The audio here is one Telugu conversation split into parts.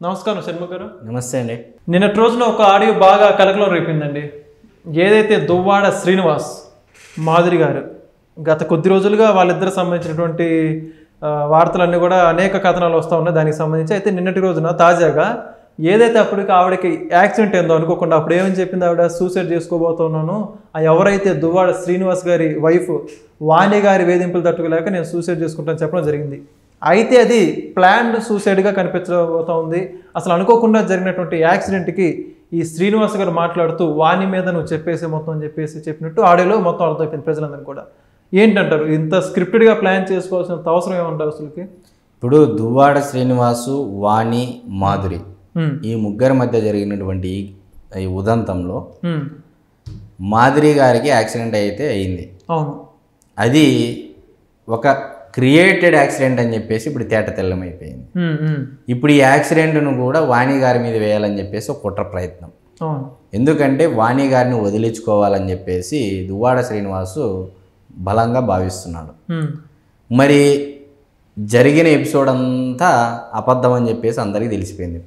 నమస్కారం శర్మ గారు. నమస్తే అండి. నిన్నటి రోజున ఒక ఆడియో బాగా కలకలం రేపిందండి. ఏదైతే దువ్వాడ శ్రీనివాస్ మాధురి గారు గత కొద్ది రోజులుగా వాళ్ళిద్దరు సంబంధించినటువంటి వార్తలన్నీ కూడా అనేక కథనాలు వస్తూ ఉన్నాయి దానికి సంబంధించి. అయితే నిన్నటి రోజున తాజాగా ఏదైతే అప్పటికి ఆవిడకి యాక్సిడెంట్ ఏందో అనుకోకుండా అప్పుడు ఏమని చెప్పింది, ఆవిడ సూసైడ్ చేసుకోబోతున్నాను, ఎవరైతే దువ్వాడ శ్రీనివాస్ గారి వైఫ్ వాణి గారి వేధింపులు తట్టుకోలేక నేను సూసైడ్ చేసుకుంటాను చెప్పడం జరిగింది. అయితే అది ప్లాన్డ్ సూసైడ్గా కనిపించబోతూ ఉంది. అసలు అనుకోకుండా జరిగినటువంటి యాక్సిడెంట్కి ఈ శ్రీనివాస్ గారు మాట్లాడుతూ వాణి మీద నువ్వు చెప్పేసి మొత్తం అని చెప్పినట్టు ఆడియోలో మొత్తం అర్థమైపోయింది ప్రజలందరూ కూడా. ఏంటంటారు, ఇంత స్క్రిప్టెడ్గా ప్లాన్ చేసుకోవాల్సిన అవసరం ఏమంటారు అసలుకి? ఇప్పుడు దువ్వాడ శ్రీనివాసు, వాణి, మాధురి ఈ ముగ్గురి మధ్య జరిగినటువంటి ఈ ఉదంతంలో మాధురి గారికి యాక్సిడెంట్ అయితే అయింది. అవును, అది ఒక క్రియేటెడ్ యాక్సిడెంట్ అని చెప్పేసి ఇప్పుడు తేట తెల్లమైపోయింది. ఇప్పుడు ఈ యాక్సిడెంట్ను కూడా వాణి గారి మీద వేయాలని చెప్పేసి ఒక కుట్ర ప్రయత్నం. ఎందుకంటే వాణి గారిని వదిలించుకోవాలని చెప్పేసి దువ్వాడ శ్రీనివాసు బలంగా భావిస్తున్నాడు. మరి జరిగిన ఎపిసోడ్ అంతా అబద్ధం అని చెప్పేసి అందరికీ తెలిసిపోయింది.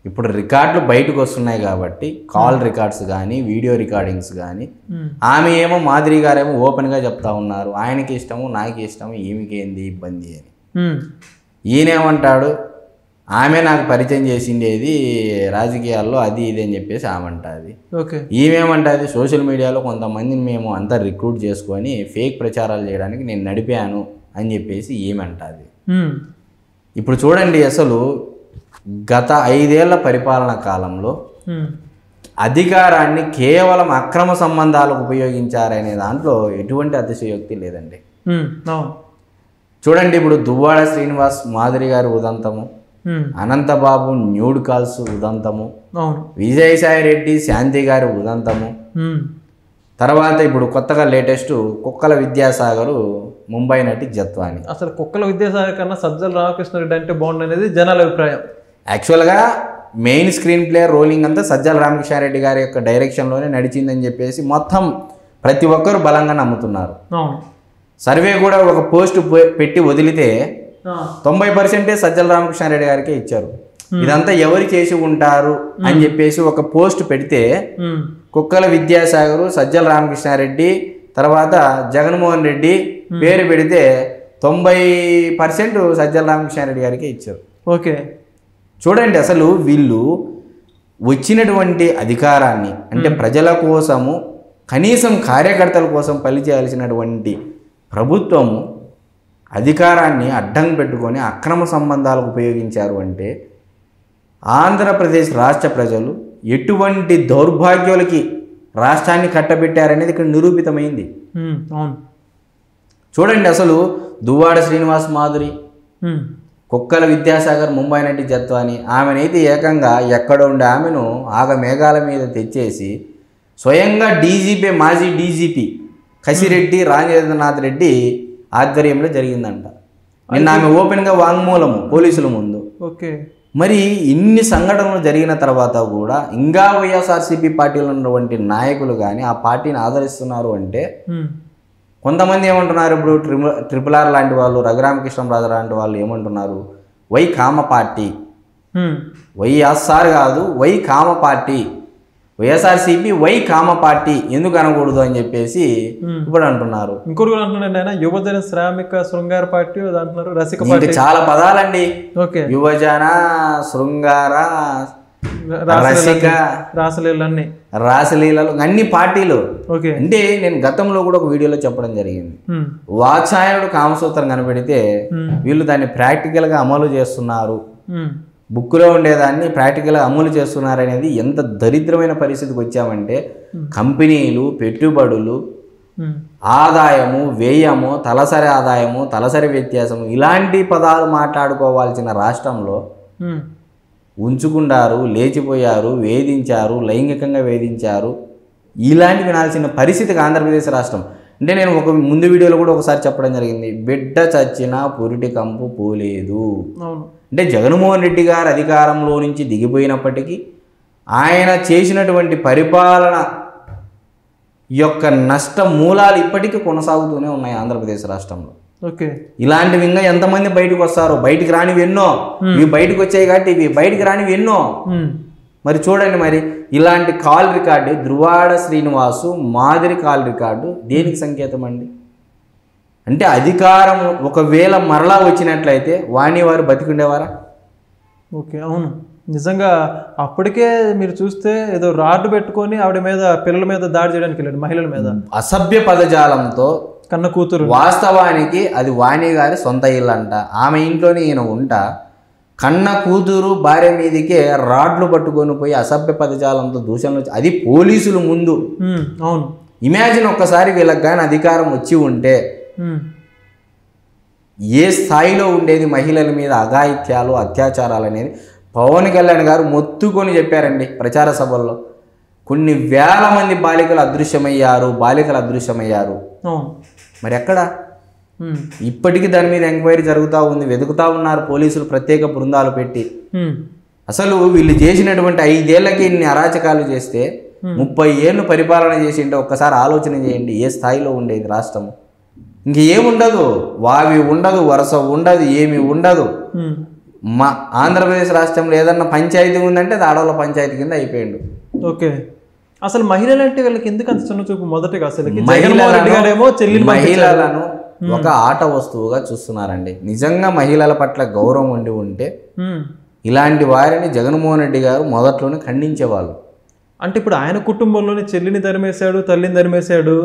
ఇప్పుడు రికార్డులు బయటకు వస్తున్నాయి కాబట్టి కాల్ రికార్డ్స్ కానీ వీడియో రికార్డింగ్స్ కానీ ఆమె ఏమో మాధురి గారేమో ఓపెన్గా చెప్తా ఉన్నారు, ఆయనకి ఇష్టము నాకు ఇష్టము ఈమెకి ఏంది ఇబ్బంది అని. ఈయనేమంటాడు, ఆమె నాకు పరిచయం చేసిండేది రాజకీయాల్లో అది ఇది అని చెప్పేసి ఆమె అంటుంది. ఈమెమంటుంది, సోషల్ మీడియాలో కొంతమందిని మేము అంతా రిక్రూట్ చేసుకొని ఫేక్ ప్రచారాలు చేయడానికి నేను నడిపాను అని చెప్పేసి ఏమంటుంది. ఇప్పుడు చూడండి, అసలు గత 5 ఏళ్ల పరిపాలన కాలంలో అధికారాన్ని కేవలం అక్రమ సంబంధాలకు ఉపయోగించారనే దాంట్లో ఎటువంటి అతిశయోక్తి లేదండి. చూడండి, ఇప్పుడు దువ్వాడ శ్రీనివాస్ మాధురి గారి ఉదంతము, అనంతబాబు న్యూడ్ కాల్స్ ఉదంతము, విజయసాయి రెడ్డి శాంతి గారి ఉదంతము, తర్వాత ఇప్పుడు కొత్తగా లేటెస్ట్ కుక్కల విద్యాసాగర్ ముంబై నటి జత్వాని. అసలు కుక్కల విద్యాసాగర్ కన్నా సజ్జల రామకృష్ణారెడ్డి అంటే బాగుంది అనేది జనాల అభిప్రాయం. యాక్చువల్గా మెయిన్ స్క్రీన్ ప్లే రోలింగ్ అంతా సజ్జల రామకృష్ణారెడ్డి గారి యొక్క డైరెక్షన్లోనే నడిచిందని చెప్పేసి మొత్తం ప్రతి ఒక్కరు బలంగా నమ్ముతున్నారు. సర్వే కూడా ఒక పోస్ట్ పెట్టి వదిలితే 90% సజ్జల రామకృష్ణారెడ్డి గారికే ఇచ్చారు. ఇదంతా ఎవరు చేసి ఉంటారు అని చెప్పేసి ఒక పోస్ట్ పెడితే కుక్కల విద్యాసాగర్, సజ్జల రామకృష్ణారెడ్డి, తర్వాత జగన్మోహన్ రెడ్డి పేరు పెడితే 90% సజ్జల రామకృష్ణారెడ్డి గారికే ఇచ్చారు. ఓకే, చూడండి, అసలు వీళ్ళు వచ్చినటువంటి అధికారాన్ని అంటే ప్రజల కోసము కనీసం కార్యకర్తల కోసం పనిచేయాల్సినటువంటి ప్రభుత్వము అధికారాన్ని అడ్డం పెట్టుకొని అక్రమ సంబంధాలకు ఉపయోగించారు అంటే ఆంధ్రప్రదేశ్ రాష్ట్ర ప్రజలు ఎటువంటి దౌర్భాగ్యాలకి రాష్ట్రాన్ని కట్టబెట్టారనేది ఇక్కడ నిరూపితమైంది. చూడండి, అసలు దువ్వాడ శ్రీనివాస్ మాధురి, కుక్కల విద్యాసాగర్ ముంబై నటి జత్వాని, ఆమెనైతే ఏకంగా ఎక్కడ ఉండే ఆమెను మేఘాల మీద తెచ్చేసి స్వయంగా డీజీపీ, మాజీ డీజీపీ కసిరెడ్డి రాజేంద్రనాథ్ రెడ్డి ఆధ్వర్యంలో జరిగిందంట. నిన్న ఆమె ఓపెన్గా వాంగ్మూలము పోలీసుల ముందు. ఓకే, మరి ఇన్ని సంఘటనలు జరిగిన తర్వాత కూడా ఇంకా వైఎస్ఆర్సీపీ పార్టీలో ఉన్నటువంటి నాయకులు కానీ ఆ పార్టీని ఆదరిస్తున్నారు అంటే కొంతమంది ఏమంటున్నారు, ఇప్పుడు ట్రిపుల్ ఆర్ లాంటి వాళ్ళు, రఘురామకృష్ణరాజు లాంటి వాళ్ళు ఏమంటున్నారు, వై కామ పార్టీ, వైఎస్ఆర్ కాదు why comma party, YSRCP why comma party ఎందుకు అనకూడదు అని చెప్పేసి ఇప్పుడు అంటున్నారు. ఇంకోటి కూడా అంటున్నాడు ఆయన, యువజన శ్రామిక శృంగార పార్టీ అంటున్నారు, రసిక పార్టీ, చాలా పదాలండి. యువజన శృంగార రసిక రాసలీలలు అన్ని పార్టీలు. అంటే నేను గతంలో కూడా ఒక వీడియోలో చెప్పడం జరిగింది, వాత్సాయనుడు కామసూత్రం కనిపెడితే వీళ్ళు దాన్ని ప్రాక్టికల్గా అమలు చేస్తున్నారు, బుక్లో ఉండేదాన్ని ప్రాక్టికల్గా అమలు చేస్తున్నారు అనేది ఎంత దరిద్రమైన పరిస్థితికి వచ్చామంటే కంపెనీలు, పెట్టుబడులు, ఆదాయము, వ్యయము, తలసరి ఆదాయము, తలసరి వ్యత్యాసము ఇలాంటి పదాలు మాట్లాడుకోవాల్సిన రాష్ట్రంలో ఉంచుకున్నారు, లేచిపోయారు, వేధించారు, లైంగికంగా వేధించారు, ఇలాంటి వినాల్సిన పరిస్థితికి ఆంధ్రప్రదేశ్ రాష్ట్రం. అంటే నేను ఒక ముందు వీడియోలో కూడా ఒకసారి చెప్పడం జరిగింది, బిడ్డ చచ్చినా పురిటి కంపు పోలేదు. అంటే జగన్మోహన్ రెడ్డి గారు అధికారంలో నుంచి దిగిపోయినప్పటికీ ఆయన చేసినటువంటి పరిపాలన యొక్క నష్ట మూలాలు ఇప్పటికీ కొనసాగుతూనే ఉన్నాయి ఆంధ్రప్రదేశ్ రాష్ట్రంలో. ఓకే. ఇలాంటివి ఇంకా ఎంతమంది బయటకు వస్తారో, బయటికి రానివి ఎన్నో, ఇవి బయటకు వచ్చాయి కాబట్టి ఇవి బయటికి రానివి ఎన్నో. మరి చూడండి, మరి ఇలాంటి కాల్ రికార్డు దువ్వాడ శ్రీనివాసు మాదిరి కాల్ రికార్డు దేనికి సంకేతం అండి? అంటే అధికారం ఒకవేళ మరలా వచ్చినట్లయితే వాణి వారు బతికుండేవారా? ఓకే, అవును. నిజంగా అప్పటికే మీరు చూస్తే ఏదో రాడ్డు పెట్టుకొని ఆవిడ మీద, పిల్లల మీద దాడి చేయడానికి వెళ్ళాడు, మహిళల మీద అసభ్య పదజాలంతో. కన్న కూతురు. వాస్తవానికి అది వాణి గారి సొంత ఇల్లు అంట. ఆమె ఇంట్లోనే ఈయన ఉంటా కన్న కూతురు భార్య మీదకే రాడ్లు పట్టుకొని పోయి అసభ్య పదజాలంతో దూషణలు, అది పోలీసుల ముందు. అవును. ఇమాజిన్ ఒక్కసారి వీళ్ళకి కానీ అధికారం వచ్చి ఉంటే ఏ స్థాయిలో ఉండేది మహిళల మీద అఘాయిత్యాలు, అత్యాచారాలు అనేది. పవన్ కళ్యాణ్ గారు మొత్తుకొని చెప్పారండి ప్రచార సభల్లో. కొన్ని వేల మంది బాలికలు అదృశ్యమయ్యారు. మరి ఎక్కడ? ఇప్పటికీ దాని మీద ఎంక్వైరీ జరుగుతూ ఉంది, వెతుకుతా ఉన్నారు పోలీసులు ప్రత్యేక బృందాలు పెట్టి. అసలు వీళ్ళు చేసినటువంటి 5 ఏళ్లకి ఇన్ని అరాచకాలు చేస్తే 30 ఏళ్ళు పరిపాలన చేసింటే ఒక్కసారి ఆలోచన చేయండి ఏ స్థాయిలో ఉండేది రాష్ట్రం. ఇంకేముండదు, వావి ఉండదు, వరుస ఉండదు, ఏమి ఉండదు. మా ఆంధ్రప్రదేశ్ రాష్ట్రంలో ఏదన్నా పంచాయతీ ఉందంటే అది ఆడవాళ్ళ పంచాయతీ కింద అయిపోయిండు. ఓకే. అసలు మహిళలు అంటే వీళ్ళకి ఎందుకు అంత చిన్న చూపు? మొదటిగా అసలు మహిళలను ఒక ఆట వస్తువుగా చూస్తున్నారండి. నిజంగా మహిళల పట్ల గౌరవం ఉండి ఉంటే ఇలాంటి వారిని జగన్మోహన్ రెడ్డి గారు మొదట్లోనే ఖండించేవాళ్ళు. అంటే ఇప్పుడు ఆయన కుటుంబంలోని చెల్లిని ధరిమేశాడు, తల్లిని ధరిమేశాడు,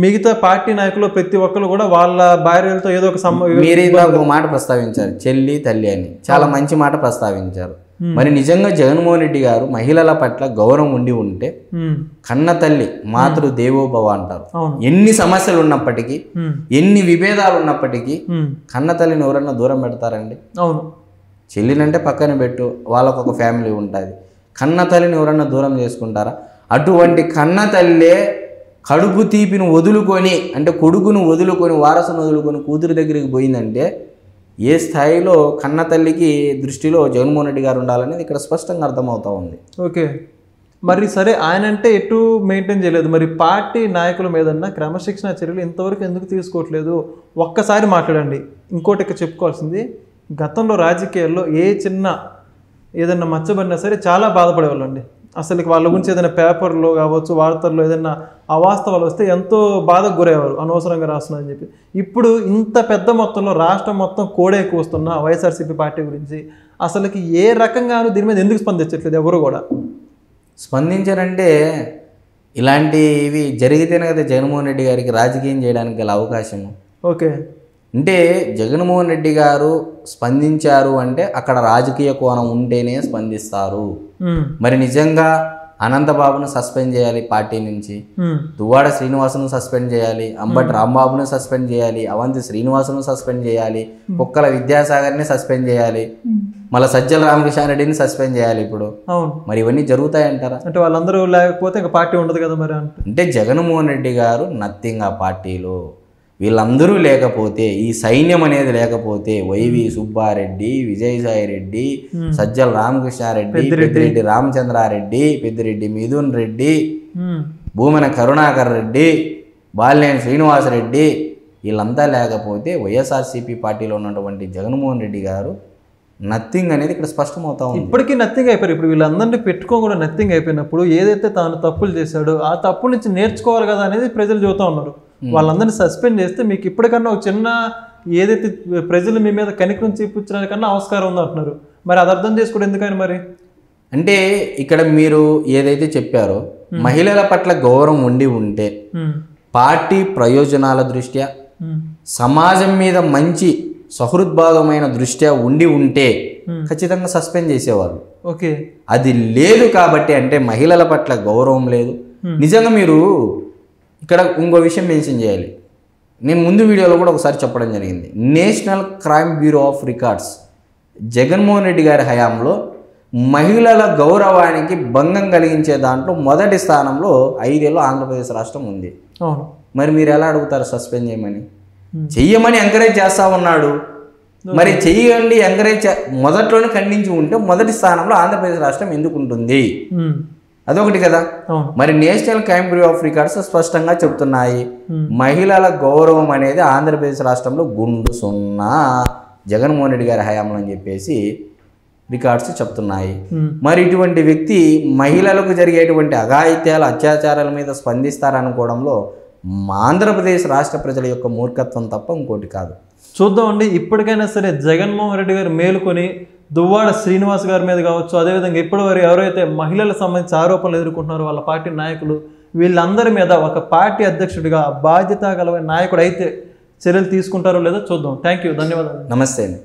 మిగతా పార్టీ నాయకులు ప్రతి ఒక్కరు కూడా వాళ్ళ భార్యలతో ఏదో ఒక మీరు ఒక మాట ప్రస్తావించారు, చెల్లి తల్లి అని. చాలా మంచి మాట ప్రస్తావించారు. మరి నిజంగా జగన్మోహన్ రెడ్డి గారు మహిళల పట్ల గౌరవం ఉండి ఉంటే కన్న తల్లి మాతృ దేవోభవ అంటారు. ఎన్ని సమస్యలు ఉన్నప్పటికీ, ఎన్ని విభేదాలు ఉన్నప్పటికీ కన్న తల్లిని ఎవరన్నా దూరం పెడతారండి? అవును. చెల్లినంటే పక్కన పెట్టు, వాళ్ళకు ఒక ఫ్యామిలీ ఉంటుంది. కన్న తల్లిని ఎవరన్నా దూరం చేసుకుంటారా? అటువంటి కన్న తల్లే కడుపు తీపిని వదులుకొని, అంటే కొడుకును వదులుకొని, వారసును వదులుకొని కూతురు దగ్గరికి పోయిందంటే ఏ స్థాయిలో కన్న తల్లికి దృష్టిలో జగన్మోహన్ రెడ్డి గారు ఉండాలనేది ఇక్కడ స్పష్టంగా అర్థమవుతా ఉంది. ఓకే. మరి సరే, ఆయన అంటే ఎటు మెయింటైన్ చేయలేదు, మరి పార్టీ నాయకుల మీదన్నా క్రమశిక్షణ చర్యలు ఇంతవరకు ఎందుకు తీసుకోవట్లేదు? ఒక్కసారి మాట్లాడండి. ఇంకోటి ఇక్కడ చెప్పుకోవాల్సింది, గతంలో రాజకీయాల్లో ఏ చిన్న ఏదన్నా మచ్చబడినా సరే చాలా బాధపడేవాళ్ళు అండి. అసలు వాళ్ళ గురించి ఏదైనా పేపర్లో కావచ్చు, వార్తల్లో ఏదైనా అవాస్తవాలు వస్తే ఎంతో బాధకు గురయ్యేవారు, అనవసరంగా రాస్తున్నారని చెప్పి. ఇప్పుడు ఇంత పెద్ద మొత్తంలో రాష్ట్రం మొత్తం కోడే కూస్తున్న వైఎస్ఆర్సీపీ పార్టీ గురించి అసలుకి ఏ రకంగానూ దీని మీద ఎందుకు స్పందించట్లేదు? ఎవరు కూడా స్పందించారంటే ఇలాంటివి జరిగితేనే కదా జగన్మోహన్ రెడ్డి గారికి రాజకీయం చేయడానికి గల అవకాశము. ఓకే. అంటే జగన్మోహన్ రెడ్డి గారు స్పందించారు అంటే అక్కడ రాజకీయ కోణం ఉంటేనే స్పందిస్తారు. మరి నిజంగా అనంతబాబును సస్పెండ్ చేయాలి పార్టీ నుంచి, దువ్వాడ శ్రీనివాసును సస్పెండ్ చేయాలి, అంబటి రాంబాబును సస్పెండ్ చేయాలి, అవంతి శ్రీనివాసును సస్పెండ్ చేయాలి, కుక్కల విద్యాసాగర్ని సస్పెండ్ చేయాలి, మళ్ళీ సజ్జల రామకృష్ణారెడ్డిని సస్పెండ్ చేయాలి. ఇప్పుడు మరి ఇవన్నీ జరుగుతాయంటారా? అంటే వాళ్ళందరూ లేకపోతే ఇంకా పార్టీ ఉండదు కదా మరి. అంటే జగన్మోహన్ రెడ్డి గారు నథింగ్ ఆ పార్టీలో. వీళ్ళందరూ లేకపోతే, ఈ సైన్యం అనేది లేకపోతే, వైవి సుబ్బారెడ్డి, విజయసాయి రెడ్డి, సజ్జల రామకృష్ణారెడ్డి, పెద్దిరెడ్డి రామచంద్రారెడ్డి, పెద్దిరెడ్డి మిథున్ రెడ్డి, భూమన కరుణాకర్ రెడ్డి, బాలినేని శ్రీనివాసరెడ్డి, వీళ్ళంతా లేకపోతే వైఎస్ఆర్సీపీ పార్టీలో ఉన్నటువంటి జగన్మోహన్ రెడ్డి గారు నథింగ్ అనేది ఇక్కడ స్పష్టమవుతా ఉంది. ఇప్పటికీ నథింగ్ అయిపోయారు. ఇప్పుడు వీళ్ళందరినీ పెట్టుకో కూడా నథింగ్ అయిపోయినప్పుడు ఏదైతే తాను తప్పులు చేశాడో ఆ తప్పుల నుంచి నేర్చుకోవాలి కదా అనేది ప్రజలు చెబుతూ ఉన్నారు. వాళ్ళందరినీ సస్పెండ్ చేస్తే మీకు ఇప్పటికన్నా ఒక చిన్న ఏదైతే ప్రజలు మీ మీద కనికరం చూపించడానికన్నా ఆస్కారం ఉంది అంటున్నారు. మరి అది అర్థం చేసుకోవడం ఎందుకని మరి? అంటే ఇక్కడ మీరు ఏదైతే చెప్పారో మహిళల పట్ల గౌరవం ఉండి ఉంటే, పార్టీ ప్రయోజనాల దృష్ట్యా, సమాజం మీద మంచి సహృద్భావమైన దృష్ట్యా ఉండి ఉంటే ఖచ్చితంగా సస్పెండ్ చేసేవాళ్ళు. ఓకే. అది లేదు కాబట్టి, అంటే మహిళల పట్ల గౌరవం లేదు. నిజంగా మీరు ఇక్కడ ఇంకో విషయం మెన్షన్ చేయాలి. నేను ముందు వీడియోలో కూడా ఒకసారి చెప్పడం జరిగింది. National crime bureau of records Jaganmohan Reddy గారి హయాంలో మహిళల గౌరవానికి భంగం కలిగించే దాంట్లో మొదటి స్థానంలో 5 ఏళ్ళు ఆంధ్రప్రదేశ్ రాష్ట్రం ఉంది. మరి మీరు ఎలా అడుగుతారు సస్పెండ్ చేయమని? చెయ్యమని ఎంకరేజ్ చేస్తా ఉన్నాడు. మరి చెయ్యండి, ఎంకరేజ్ మొదట్లోనే ఖండించి ఉంటే మొదటి స్థానంలో ఆంధ్రప్రదేశ్ రాష్ట్రం ఎందుకు ఉంటుంది? అదొకటి కదా. అవును. మరి national crime bureau of records స్పష్టంగా చెప్తున్నాయి, మహిళల గౌరవం అనేది ఆంధ్రప్రదేశ్ రాష్ట్రంలో గుండు సున్నా జగన్మోహన్ రెడ్డి గారి హయాంలో అని చెప్పేసి రికార్డ్స్ చెప్తున్నాయి. మరి ఇటువంటి వ్యక్తి మహిళలకు జరిగేటువంటి అఘాయిత్యాలు అత్యాచారాల మీద స్పందిస్తారనుకోవడంలో ఆంధ్రప్రదేశ్ రాష్ట్ర ప్రజల యొక్క మూర్ఖత్వం తప్ప ఇంకోటి కాదు. చూద్దామండి, ఇప్పటికైనా సరే జగన్మోహన్ రెడ్డి గారు మేలుకొని దువ్వాడ శ్రీనివాస్ గారి మీద కావచ్చు, అదేవిధంగా ఇప్పటివరకు ఎవరైతే మహిళలకు సంబంధించి ఆరోపణలు ఎదుర్కొంటున్నారో వాళ్ళ పార్టీ నాయకులు, వీళ్ళందరి మీద ఒక పార్టీ అధ్యక్షుడిగా బాధ్యత గల నాయకుడు అయితే చర్యలు తీసుకుంటారో లేదో చూద్దాం. థ్యాంక్ యూ, ధన్యవాదాలు. నమస్తే అండి.